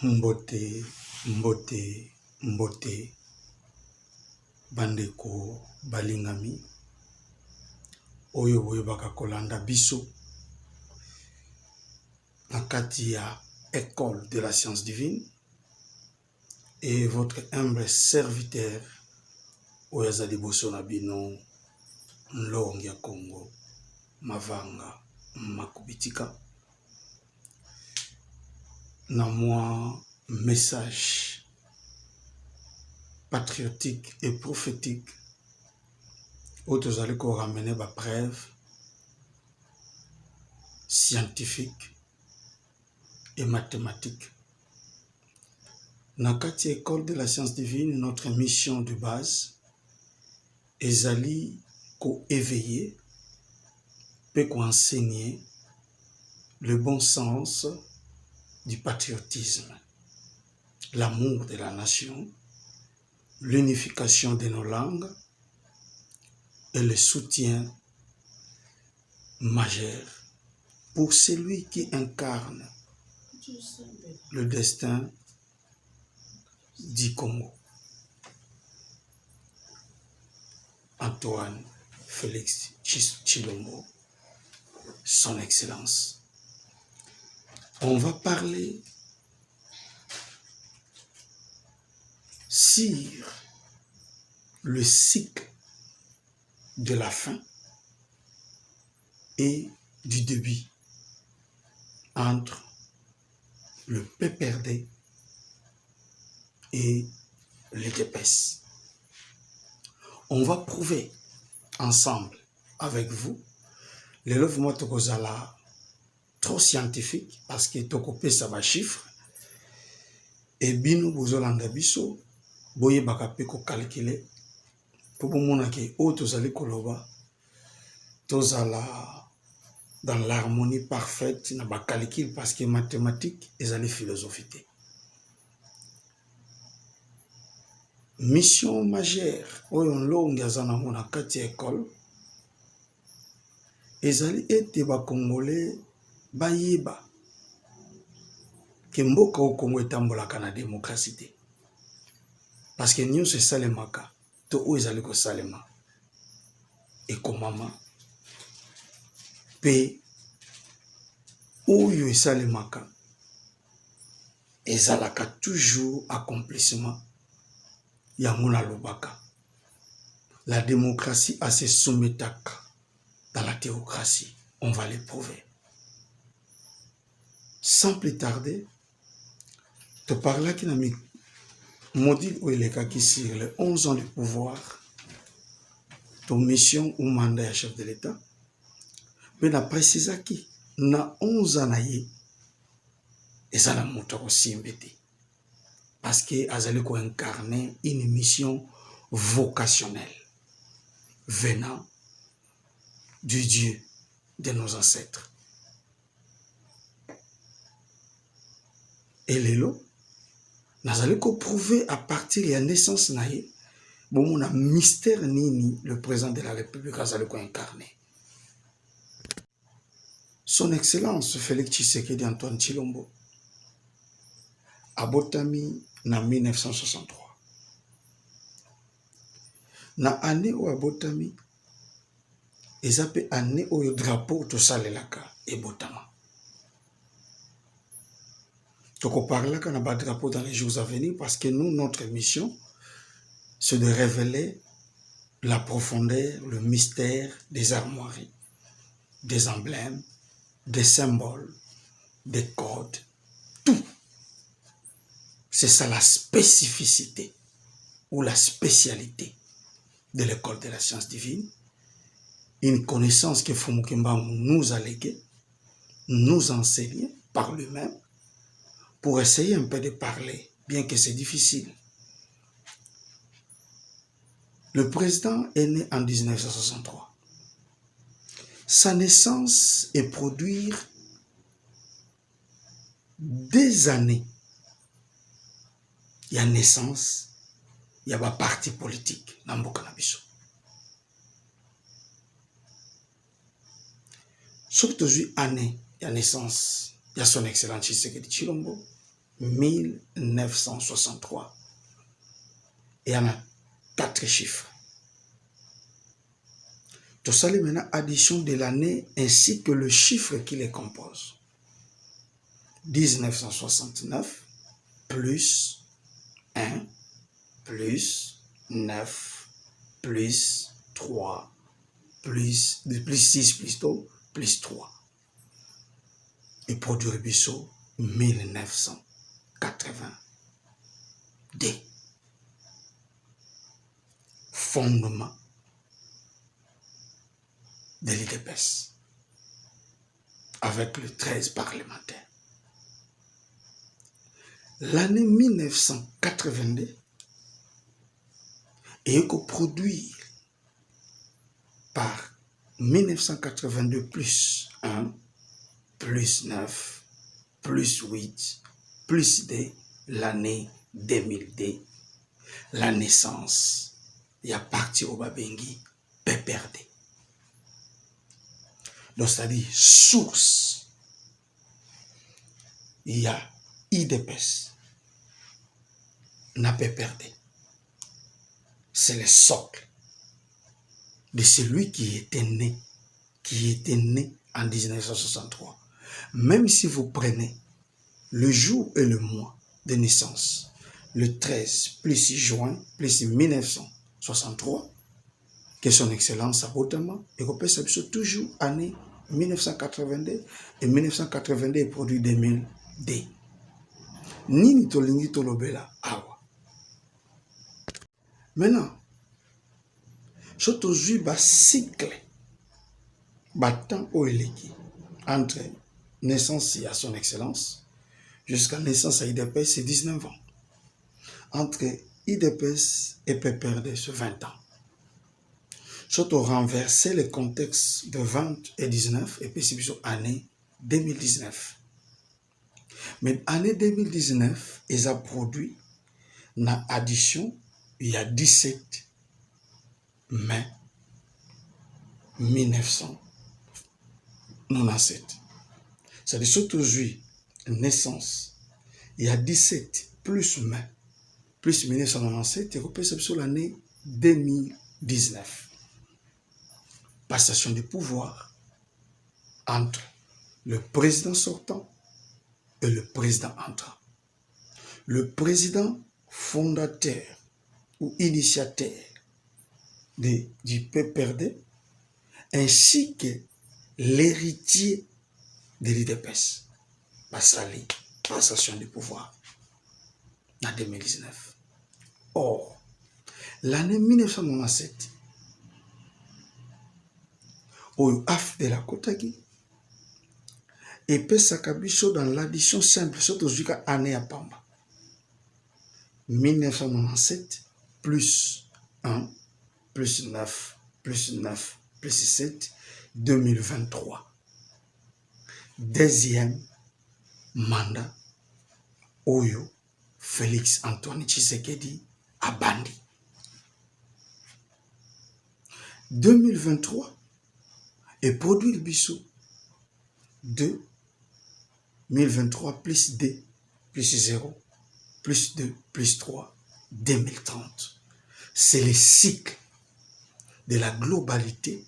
Mbote, mbote, mbote, bandeko, balingami, oyo boyebaka kolanda biso, nakati ya école de la science divine, et votre humble serviteur, oyazali boso na bino, Nlongia Congo, Mavanga, Makubitika, na moi, message patriotique et prophétique, où vous allez ramener des preuves scientifiques et mathématiques. Dans cette école de la science divine, notre mission de base est d'aller éveiller et enseigner le bon sens du patriotisme, l'amour de la nation, l'unification de nos langues et le soutien majeur pour celui qui incarne le destin du Congo. Antoine Félix Tshilombo, son Excellence. On va parler sur le cycle de la fin et du début entre le PPRD et les DPS. On va prouver ensemble avec vous les lèvements tokozala trop scientifique parce que tokopé ça va chiffre et bino bozolanda biso boye bakape ko calculer pour mona ke o tozali koloba tozala dans l'harmonie parfaite na ba calcul parce que mathématiques ezali philosophie. Mission majeure oyo Nlongia zana mona kati école ezali ete ba congolais bayeba ke mboka au Congo etambolaka na démocratie parce que nous c'est salemaka to o ezali ko salema ekomama pe oyo esalemaka ezalaka toujours accomplissement ya mona lobaka. La démocratie a ses soumettaka dans la théocratie. On va les prouver. Sans plus tarder, te parler qui n'a mis module ou les cas qui sur les 11 ans de pouvoir, ton mission ou mandat à chef de l'État, mais na précisé qui na 11 ans et ça n'a montré aussi embêté. Parce que azali ko incarner une mission vocationnelle venant du Dieu de nos ancêtres. Et lelo, nazali ko prouver à partir de la naissance naïe, bon a mystère nini le président de la République azali ko incarner. Son Excellence Félix Tshisekedi Antoine Tshilombo abotami na 1963. Na année où abotami, ezape année où le drapeau to salelaka et botama. Donc on parle là na ba drapeau dans les jours à venir parce que nous, notre mission, c'est de révéler la profondeur, le mystère des armoiries, des emblèmes, des symboles, des codes, tout. C'est ça la spécificité ou la spécialité de l'école de la science divine. Une connaissance que Fumukemba nous a léguée, nous enseigner par lui-même pour essayer un peu de parler, bien que c'est difficile. Le président est né en 1963. Sa naissance est produire des années. Il y a naissance, il y a un parti politique dans Mboka na biso. Sauf que année, il y a naissance, il y a son Excellence Tshisekedi Tshilombo. 1963. Il y en a 4 chiffres. Tout ça, c'est maintenant addition de l'année ainsi que le chiffre qui les compose. 1969 plus 1 plus 9 plus 3 plus 6 plus 2 plus 3. Et produire Bissot 1982. Fondement de l'IDPS avec le 13 parlementaire. L'année 1982 est produit par 1982 plus 1 plus 9 plus 8 plus 2 l'année 2002. La naissance, il y a parti au Babengi, PPRD. Donc, c'est-à-dire source, il y a IDPS, n'a PPRD. C'est le socle de celui qui était né en 1963. Même si vous prenez le jour et le mois de naissance, le 13 plus 6 juin plus 1963, que son excellence Abotama, et qu'on peut s'appuyer toujours année 1982 et 1982 est produit 2002. Nini tolingi tolobela awa. Maintenant, je te suis bas cycle, battant au élégui entre naissance à son excellence jusqu'à naissance à IDPS, c'est 19 ans. Entre IDPS et PPRD, c'est 20 ans. Je te renverser le contexte de 20 et 19 et puis c'est plutôt année 2019. Mais année 2019, ils ont produit une addition il y a 17 mai 1997. C'est-à-dire surtout naissance, il y a 17 plus mai plus 1997 et on peut sur l'année 2019. Passation de pouvoir entre le président sortant et le président entrant. Le président fondateur ou initiateur du PPRD ainsi que l'héritier de l'IDPS. Passation de pouvoir en 2019. Or, l'année 1997, au AF de la Kotagi, et Pesaka Bicho dans l'addition simple, surtout jusqu'à année à Pamba. 1997 plus 1 plus 9 plus 9 plus 7, 2023. Deuxième mandat, Oyo Félix Antoine Tshisekedi Abandi. 2023 et produit le Bissot 2023 plus 2 plus 0 plus 2 plus 3 2030. C'est le cycle de la globalité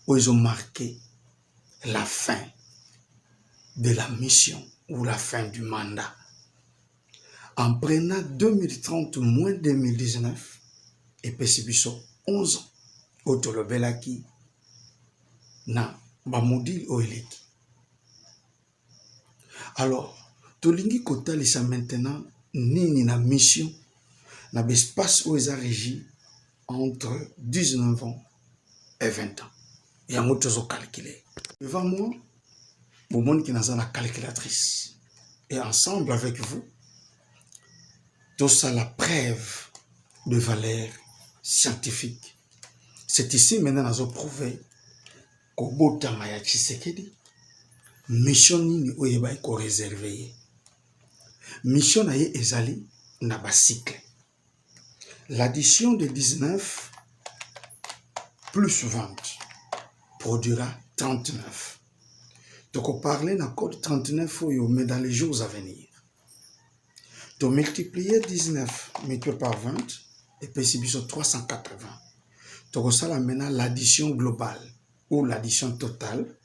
où ils ont marqué la fin de la mission ou la fin du mandat. En prenant 2030 moins 2019 et Pessibiso 11 ans au Tolobelaki na Bamodil Oeleki. Alors, Tolingi Kotalisa maintenant nini na mission na l'espace où ils ont régi entre 19 ans et 20 ans. Il y a motos calculé. Devant moi, au monde qui n'a pas la calculatrice. Et ensemble avec vous, tout ça la preuve de valeur scientifique. C'est ici maintenant nous avons prouvé qu'au bout de Maya Tshisekedi, mission nini oyeba ko réservé. Mission na ye ezali na ba cycle. L'addition de 19 plus 20 produira 39. Donc on parlait d'un code 39 mais dans les jours à venir. Tu multiplies 19 multiplié par 20 et puis c'est 380. Tu ressens maintenant l'addition globale ou l'addition totale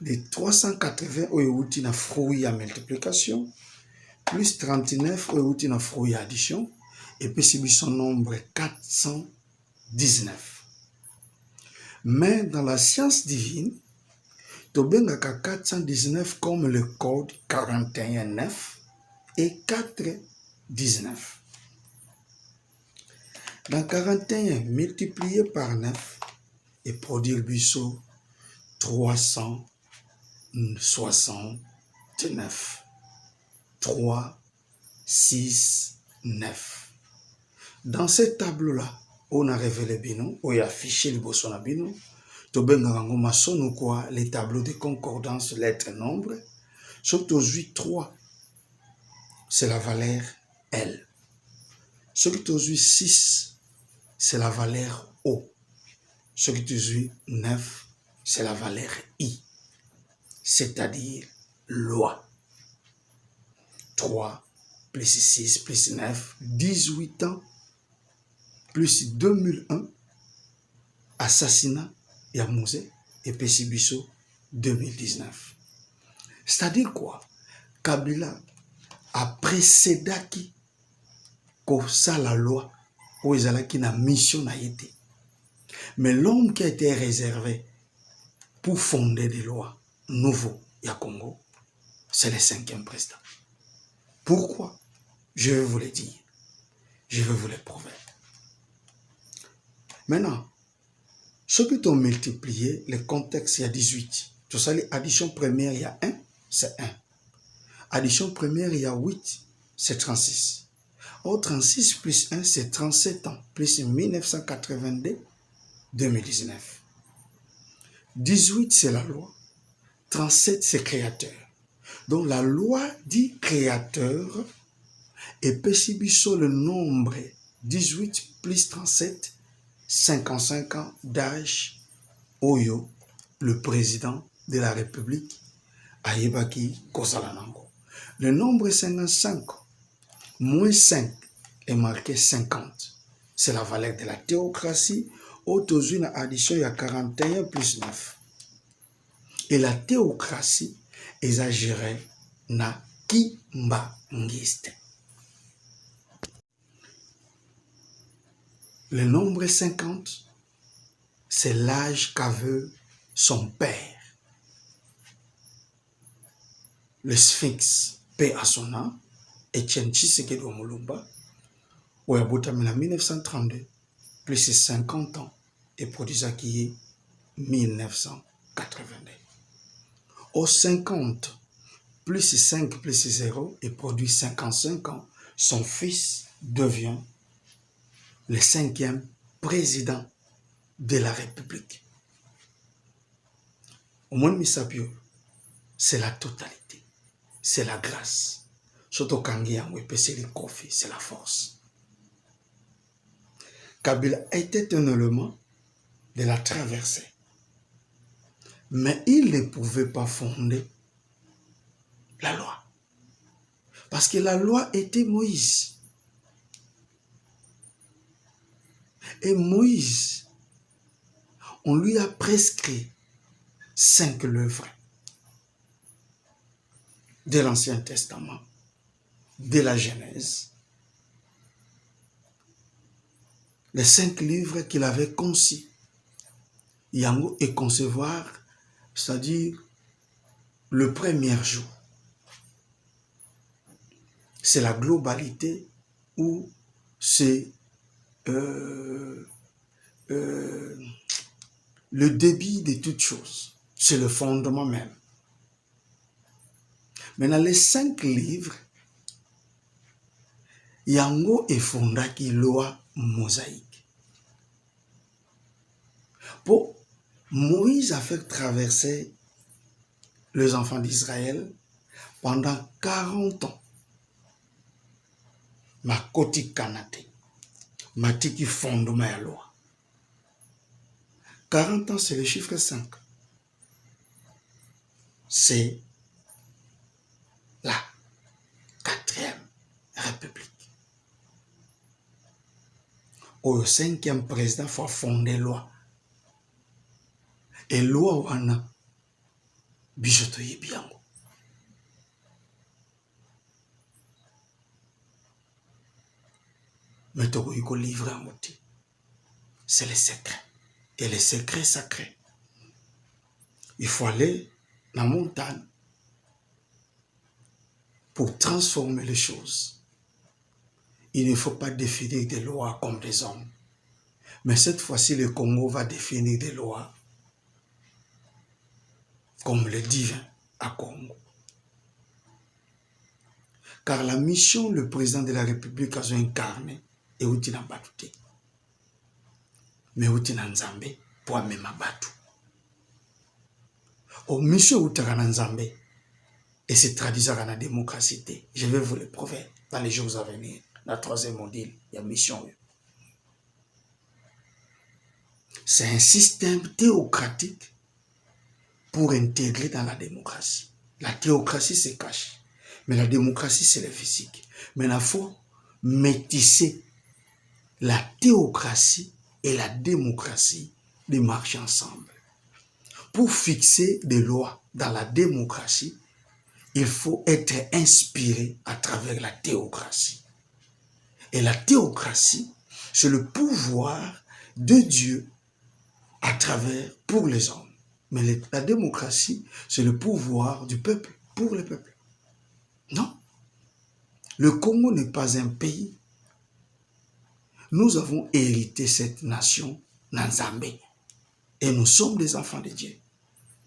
de 380 où tu as fruit à multiplication plus 39 où tu as fruit à addition et puis c'est son nombre 419. Mais dans la science divine, tu as 419 comme le code 41,9 et 4,19. Dans 41 multiplié par 9 et produire buisseau 369. 3, 6, 9. Dans ce tableau-là, on a révélé bino, on a affiché le bosso na bino, to bengango masono quoi, les tableaux de concordance lettres nombres, surtout 3, c'est la valeur L. Surtout 6, c'est la valeur O. Surtout 9, c'est la valeur I, c'est-à-dire loi. 3 plus 6 plus 9, 18 ans, plus 2001, assassinat et Mosé et Pessibiso 2019. C'est-à-dire quoi? Kabila a précédé qui ça la loi où ils allaient qui na mission n'a été. Mais l'homme qui a été réservé pour fonder des lois nouveaux à Congo, c'est le 5e président. Pourquoi? Je vais vous le dire. Je vais vous le prouver. Maintenant, ce qui ont multiplié, le contexte, il y a 18. Tout ça, l'addition première, il y a 1, c'est 1. Addition première, il y a 8, c'est 36. Or, 36 plus 1, c'est 37 ans, plus 1982, 2019. 18, c'est la loi. 37, c'est créateur. Donc, la loi dit créateur et Pessibiso le nombre 18 plus 37, 55 ans d'âge, Oyo, le président de la République, Ayebaki Kosalanango. Le nombre 55, moins 5 est marqué 50. C'est la valeur de la théocratie. Autour une addition, il y a 41 plus 9. Et la théocratie exagérée na Kimba Ngiste. Le nombre 50, c'est l'âge qu'avait son père. Le Sphinx, paix à son âme, Etienne Tshisekedi Mulumba, où il a en 1932, plus de 50 ans, et produisa qui est 1982. Au 50, plus 5 plus 0, et produit 55 ans, son fils devient le 5e président de la République. Au moins, Misapio, c'est la totalité, c'est la grâce. Surtout quand il y a un Kofi, c'est la force. Kabila était un élément de la traversée. Mais il ne pouvait pas fonder la loi. Parce que la loi était Moïse. Et Moïse, on lui a prescrit 5 œuvres de l'Ancien Testament, de la Genèse. Les 5 livres qu'il avait conçus. Yango et concevoir, c'est-à-dire le premier jour. C'est la globalité ou c'est le débit de toutes choses. C'est le fondement même. Maintenant, les 5 livres, Yango et fondaki loi mosaïque. Pour Moïse a fait traverser les enfants d'Israël pendant 40 ans. Ma koti kanate, ma tiki fondement à loi. 40 ans, c'est le chiffre 5. C'est la 4e république. Au 5e président faut fonder loi. Et loi wana biso toyebi yango. Mais tokoki kolivre yango te. C'est le secret. Et le secret sacré. Il faut aller dans la montagne pour transformer les choses. Il ne faut pas définir des lois comme des hommes. Mais cette fois-ci, le Congo va définir des lois comme le divin à Congo. Car la mission, le président de la République a incarné et outi na batute. Mais outi na nzambe pour même batu. Au mission outaka na nzambe et se traduisera dans la démocratie. Je vais vous le prouver dans les jours à venir. La 3e module, il y a mission. C'est un système théocratique pour intégrer dans la démocratie. La théocratie se cache, mais la démocratie c'est le physique. Mais il faut métisser la théocratie et la démocratie de marcher ensemble. Pour fixer des lois dans la démocratie, il faut être inspiré à travers la théocratie. Et la théocratie, c'est le pouvoir de Dieu à travers, pour les hommes. Mais la démocratie, c'est le pouvoir du peuple, pour le peuple. Non. Le Congo n'est pas un pays. Nous avons hérité cette nation, Nanzambé. Et nous sommes des enfants de Dieu,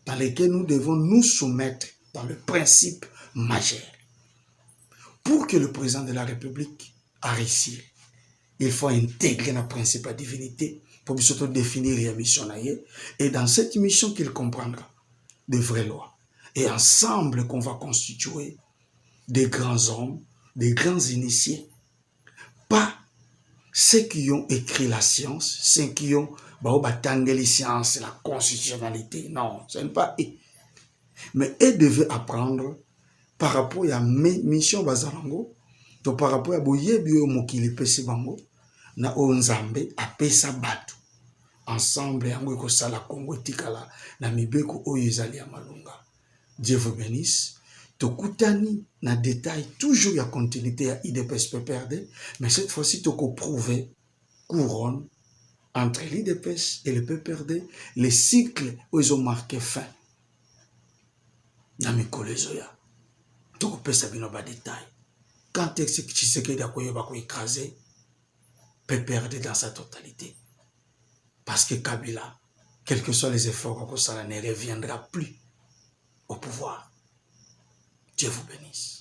dans lesquels nous devons nous soumettre dans le principe majeur. Pour que le président de la République a réussi, il faut intégrer le principe de divinité pour surtout définir la mission. Et dans cette mission qu'il comprendra de vraies lois. Et ensemble qu'on va constituer des grands hommes, des grands initiés. Pas ceux qui ont écrit la science, ceux qui ont les sciences, la constitutionnalité. Non, ce n'est pas eux. Mais eux devaient apprendre par rapport à la mission Bazalango, par rapport à Boyebio Mokili Pesi Bango, na Onzambe apesa batu. Ensemble, yango ekosala Congo tikala na mibeko oyo ezali ya malunga. Dieu vous bénisse. Tokutani na détail toujours ya continuité ya IDPS PPRD, mais cette fois-ci toko prouver couronne entre l'IDPS et le PPRD, les cycles où ils ont marqué fin. Na mikolo ezoya. Toko pesa bino ba détail. Quand est-ce que Tshisekedi akoyeba ko écraser PPRD dans sa totalité? Parce que Kabila, quels que soient les efforts qu'on ça ne reviendra plus au pouvoir. Dieu vous bénisse.